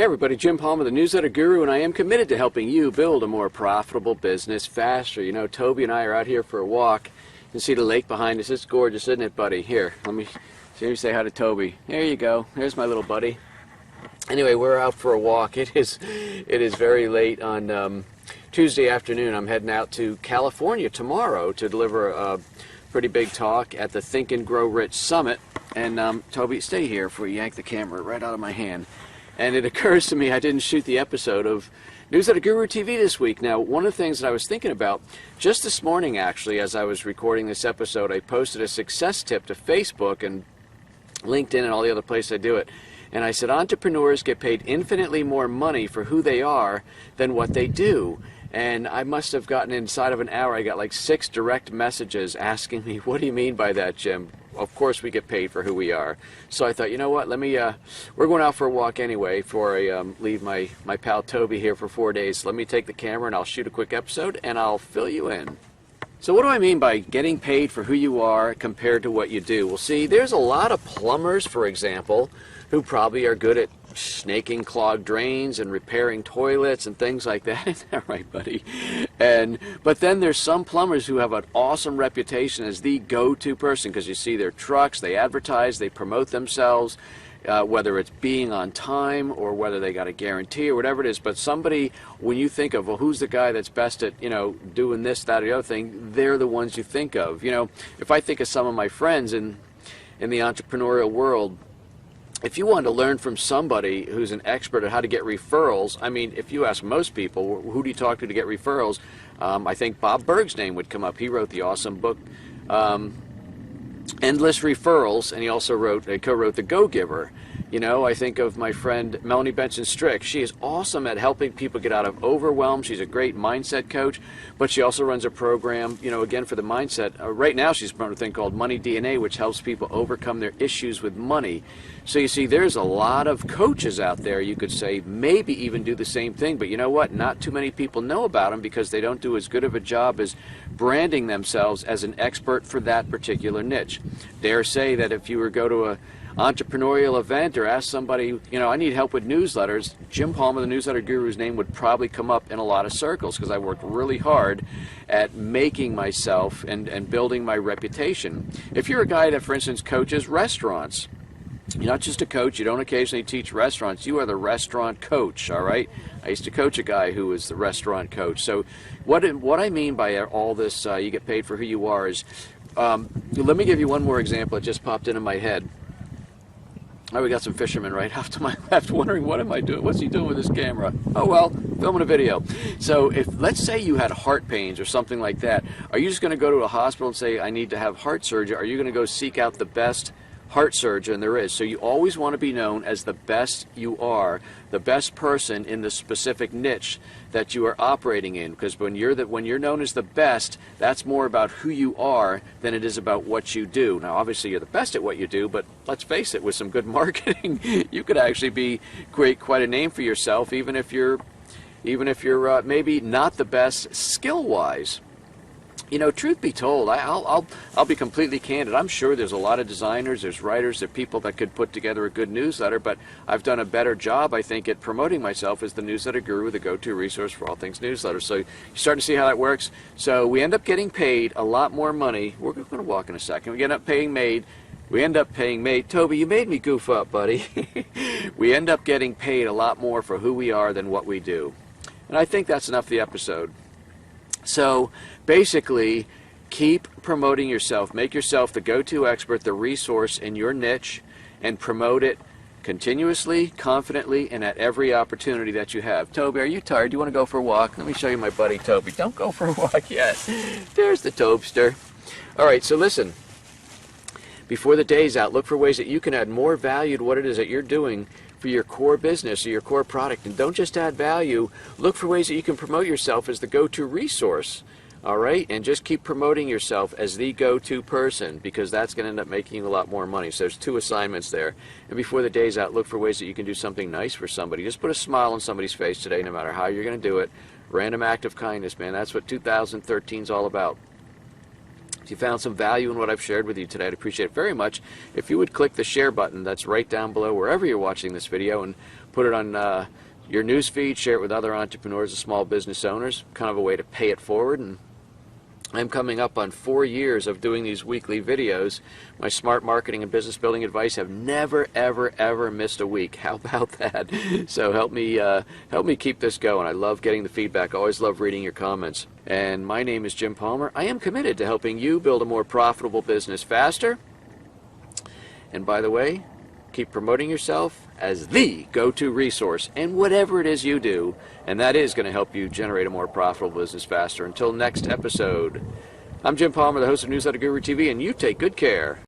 Hey everybody, Jim Palmer, the Newsletter Guru, and I am committed to helping you build a more profitable business faster. You know, Toby and I are out here for a walk. You can see the lake behind us. It's gorgeous, isn't it, buddy? Here, let me say hi to Toby. There you go. There's my little buddy. Anyway, we're out for a walk. It is very late on Tuesday afternoon. I'm heading out to California tomorrow to deliver a pretty big talk at the Think and Grow Rich Summit. And Toby, stay here before you yank the camera right out of my hand. And it occurs to me I didn't shoot the episode of Newsletter Guru TV this week. Now, one of the things that I was thinking about, just this morning actually, as I was recording this episode, I posted a success tip to Facebook and LinkedIn and all the other places I do it. And I said, entrepreneurs get paid infinitely more money for who they are than what they do. And I must have gotten inside of an hour, I got like 6 direct messages asking me, what do you mean by that, Jim? Of course we get paid for who we are. So I thought, you know what, we're going out for a walk anyway before I leave my pal Toby here for 4 days. Let me take the camera and I'll shoot a quick episode and I'll fill you in. So what do I mean by getting paid for who you are compared to what you do? Well, see, there's a lot of plumbers, for example, who probably are good at snaking clogged drains and repairing toilets and things like that. Isn't that right, buddy? But then there's some plumbers who have an awesome reputation as the go-to person, because you see their trucks, they advertise, they promote themselves, whether it's being on time or whether they got a guarantee or whatever it is. But somebody, when you think of, well, who's the guy that's best at, doing this, that, or the other thing, they're the ones you think of. If I think of some of my friends in the entrepreneurial world, if you want to learn from somebody who's an expert at how to get referrals, I mean, if you ask most people, who do you talk to get referrals? I think Bob Burg's name would come up. He wrote the awesome book, Endless Referrals, and he also co-wrote The Go-Giver. I think of my friend Melanie Benson-Strick. She is awesome at helping people get out of overwhelm. She's a great mindset coach, but she also runs a program, again, for the mindset. Right now she's running a thing called Money DNA, which helps people overcome their issues with money. So you see, there's a lot of coaches out there, you could say, maybe even do the same thing, but you know what? Not too many people know about them because they don't do as good of a job as branding themselves as an expert for that particular niche. Dare say that if you were to go to a entrepreneurial event or ask somebody, I need help with newsletters, Jim Palmer, the Newsletter Guru's name would probably come up in a lot of circles because I worked really hard at making myself and building my reputation. If you're a guy that, for instance, coaches restaurants, you're not just a coach, you don't occasionally teach restaurants, you are the restaurant coach, all right? I used to coach a guy who was the restaurant coach. So what I mean by all this, you get paid for who you are, is, let me give you one more example that just popped into my head. Oh, we got some fishermen right off to my left wondering, what am I doing? What's he doing with his camera? Oh, well, filming a video. So let's say you had heart pains or something like that, are you just going to go to a hospital and say, I need to have heart surgery? Are you going to go seek out the best heart surgeon there is? So you always want to be known as the best you are, the best person in the specific niche that you are operating in, because when you're known as the best, that's more about who you are than it is about what you do. Now obviously you're the best at what you do, but let's face it, with some good marketing you could actually create quite a name for yourself, even if you're maybe not the best skill-wise. Truth be told, I'll be completely candid. I'm sure there's a lot of designers, there's writers, there are people that could put together a good newsletter, but I've done a better job, I think, at promoting myself as the Newsletter Guru, the go-to resource for all things newsletters. So you're starting to see how that works. So we end up getting paid a lot more money. We're going to walk in a second. We end up paying Toby, you made me goof up, buddy. We end up getting paid a lot more for who we are than what we do. And I think that's enough for the episode. So basically, keep promoting yourself. Make yourself the go-to expert, the resource in your niche, and promote it continuously, confidently, and at every opportunity that you have. Toby, are you tired? Do you want to go for a walk? Let me show you my buddy Toby. Don't go for a walk yet. There's the Tobster. All right, so listen. Before the day's out, look for ways that you can add more value to what it is that you're doing for your core business or your core product. And don't just add value, look for ways that you can promote yourself as the go-to resource. All right, and just keep promoting yourself as the go-to person, because that's going to end up making you a lot more money. So there's 2 assignments there. And before the day's out, look for ways that you can do something nice for somebody. Just put a smile on somebody's face today, no matter how you're going to do it. Random act of kindness, man. That's what 2013 is all about. If you found some value in what I've shared with you today, I'd appreciate it very much if you would click the share button that's right down below wherever you're watching this video and put it on your news feed, share it with other entrepreneurs and small business owners, kind of a way to pay it forward. And I'm coming up on 4 years of doing these weekly videos. My smart marketing and business building advice have never, ever, ever missed a week. How about that? So help me keep this going. I love getting the feedback. I always love reading your comments. And my name is Jim Palmer. I am committed to helping you build a more profitable business faster. And by the way, keep promoting yourself as the go-to resource in whatever it is you do, and that is going to help you generate a more profitable business faster. Until next episode, I'm Jim Palmer, the host of Newsletter Guru TV, and you take good care.